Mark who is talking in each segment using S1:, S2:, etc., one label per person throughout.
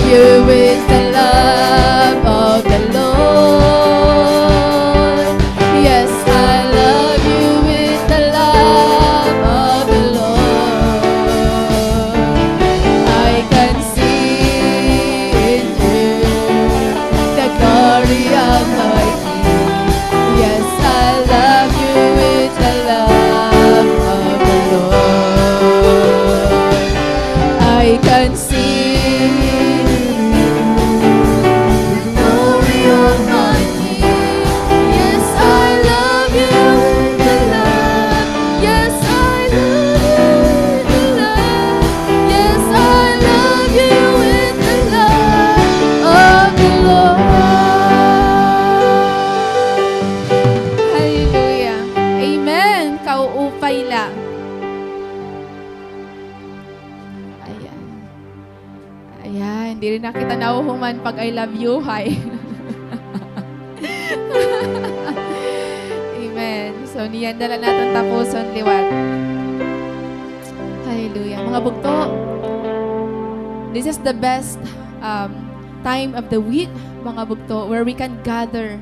S1: love you with the love of the Lord. Yes, I love you with the love of the Lord. I can see in you the glory of my King. Yes, I love you with the love of the Lord. I can see the glory of my King. Yes, I love you with the love. Yes, I love you with the love. Yes, I love you with the love of the Lord. Hallelujah. Amen. Kauupay lang. Ayan. Ayan. Hindi rin nakita nauhuman pag I love you. Hi. Amen. So, niyan dala natin tapuson liwat. Hallelujah. Mga bugto, this is the best time of the week, mga bugto, where we can gather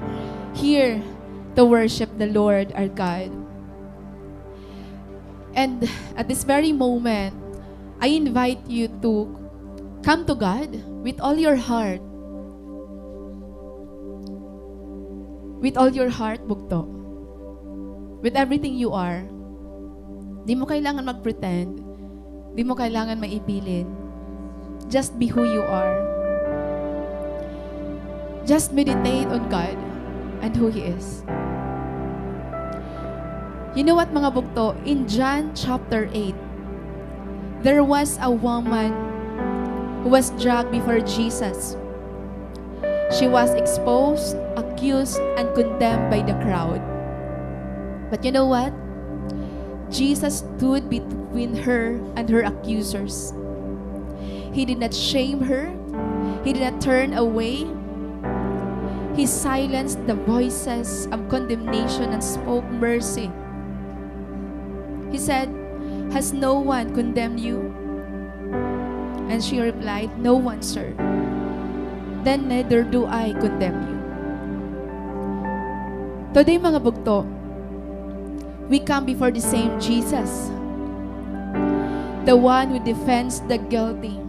S1: here to worship the Lord our God. And at this very moment, I invite you to come to God with all your heart. With all your heart, bugto. With everything you are. Di mo kailangan mag-pretend. Di mo kailangan maibilin. Just be who you are. Just meditate on God and who He is. You know what, mga bugto? In John chapter 8, there was a woman who was dragged before Jesus. She was exposed, accused, and condemned by the crowd. But you know what? Jesus stood between her and her accusers. He did not shame her. He did not turn away. He silenced the voices of condemnation and spoke mercy. He said, "Has no one condemned you?" And she replied, "No one, sir." "Then neither do I condemn you." Today, mga bugto, we come before the same Jesus, the one who defends the guilty,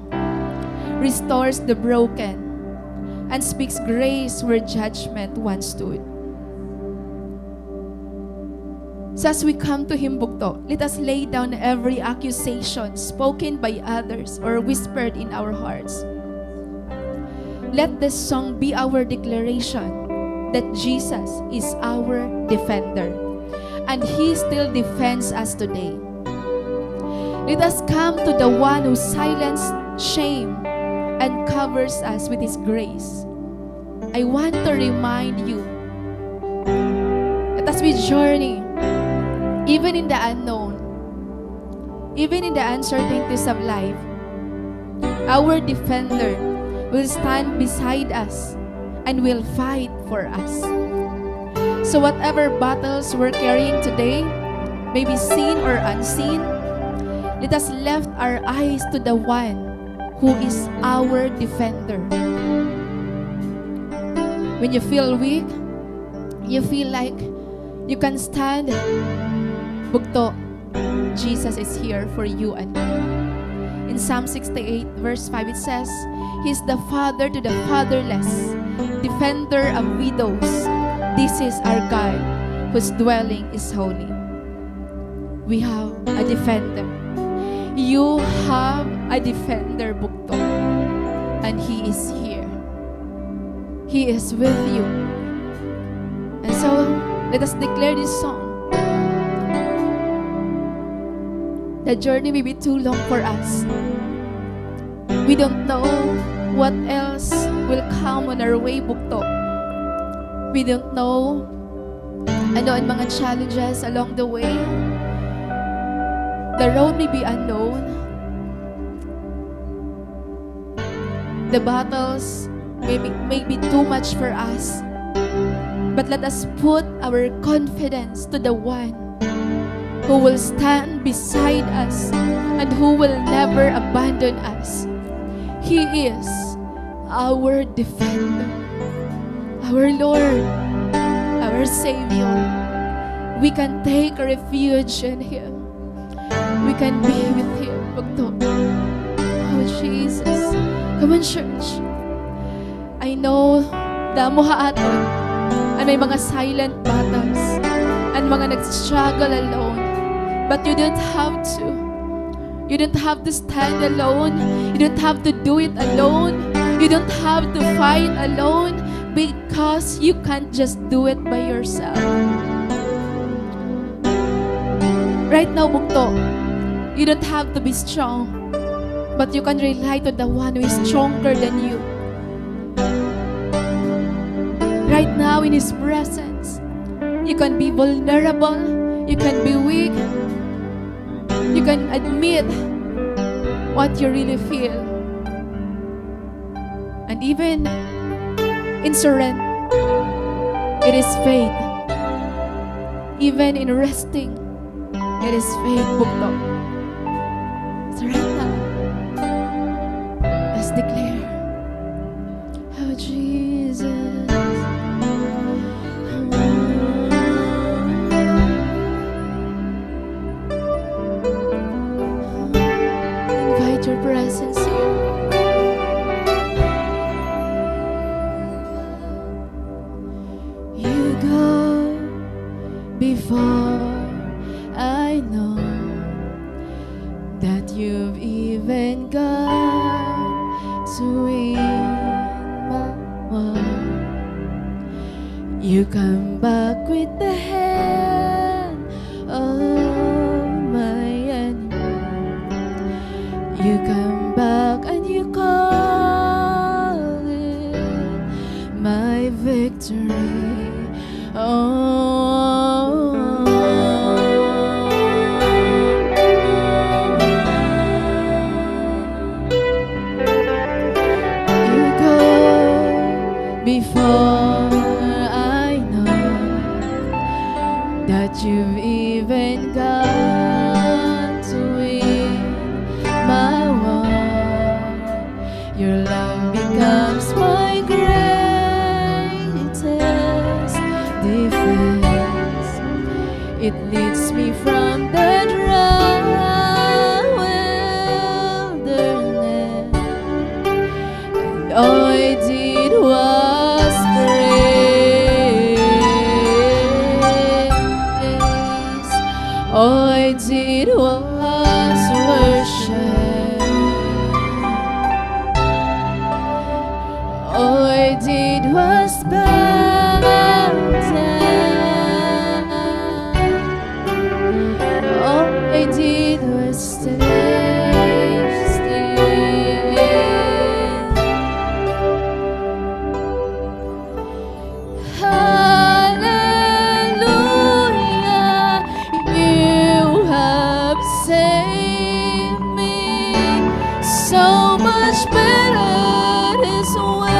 S1: restores the broken, and speaks grace where judgment once stood. So as we come to Him, bugto, let us lay down every accusation spoken by others or whispered in our hearts. Let this song be our declaration that Jesus is our defender, and He still defends us today. Let us come to the one who silenced shame and covers us with His grace. I want to remind you that as we journey, even in the unknown, even in the uncertainties of life, our defender will stand beside us and will fight for us. So whatever battles we're carrying today, may be seen or unseen, let us lift our eyes to the one who is our defender. When you feel weak, you feel like you can stand, bugto, Jesus is here for you and me. In Psalm 68 verse 5 it says, He is the father to the fatherless, defender of widows. This is our God, whose dwelling is holy. We have a defender. You have a defender, bugto, and He is here. He is with you. And so, let us declare this song. The journey may be too long for us. We don't know what else will come on our way, bugto. We don't know ano ang mga challenges along the way. The road may be unknown. The battles may be too much for us. But let us put our confidence to the one who will stand beside us and who will never abandon us. He is our defender, our Lord, our Savior. We can take refuge in Him. We can be with Him. Bugto. Oh, Jesus. Come on, church. I know, damo haaton, and may mga silent battles, and mga nag-struggle alone. But you don't have to. You don't have to stand alone. You don't have to do it alone. You don't have to fight alone, because you can't just do it by yourself. Right now, bugto, you don't have to be strong, but you can rely to the one who is stronger than you. Right now, in His presence, you can be vulnerable, you can be weak, you can admit what you really feel. And even in surrender, it is faith. Even in resting, it is faith, bugto. Surrender. Let's declare, oh Jesus. Invite your presence here. You go before I know that you've even gone to win my war. You come back with the hand of my enemy. You come back and you call it my victory. Before I know that you've even got to win my war, your love becomes my greatest defense. It leads me from the dry wilderness, and all I did was praise. All I did was worship. All I did was bow down. All I did was stay still. Hallelujah, you have saved me. So much better this way.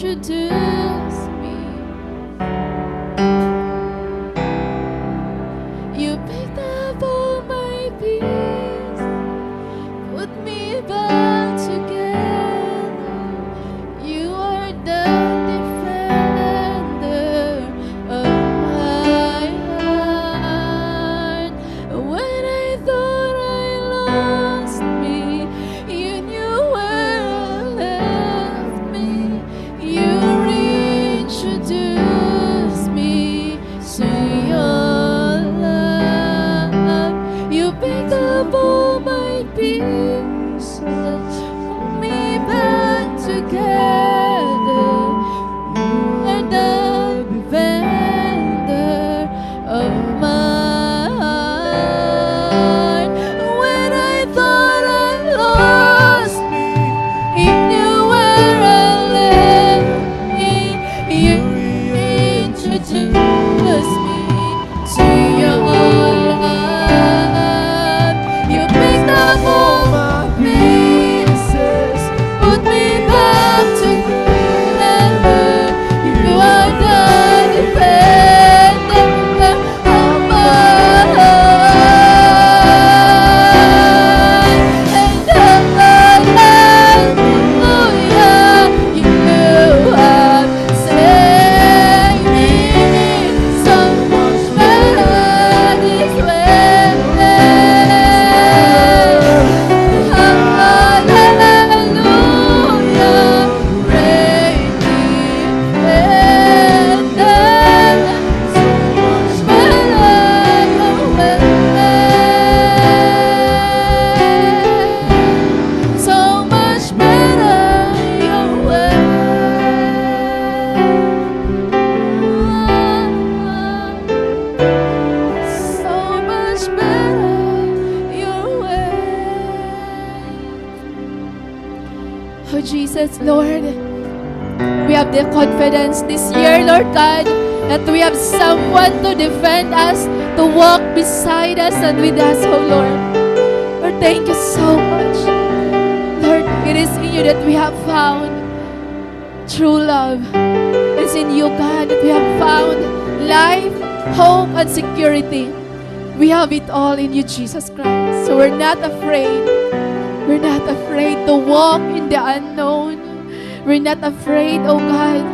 S1: reintroduce me. You picked up all my pieces, put me back together. You are the defender of my heart. When I thought I lost me, you knew where I left me. You reintroduced me to your love. You picked up all my pieces, put me back together. You are the defender of my heart. When I thought I lost me, you knew where I left me. You introduced me to your love. You picked up all my pieces, put me back together. You are the defender of my heart. And hallelujah, you have saved me so much better this way. Hallelujah, great defender, so much better your way. So much better your way. So much better your way. Oh Jesus, Lord, we have the confidence this year, Lord God, that we have someone to defend us, to walk beside us and with us, oh Lord. Lord, thank you so much. Lord, it is in you that we have found true love. It's in you, God, that we have found life, hope, and security. We have it all in you, Jesus Christ. So we're not afraid. We're not afraid to walk in the unknown. We're not afraid, oh God.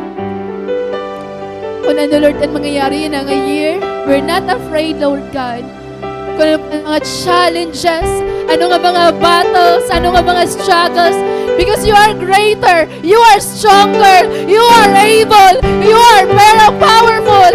S1: Kung ano, Lord, ang mangyayari yun ang year, we're not afraid, Lord God. Kung ano ang mga challenges, ano nga mga battles, ano nga mga struggles, because you are greater, you are stronger, you are able, you are very powerful.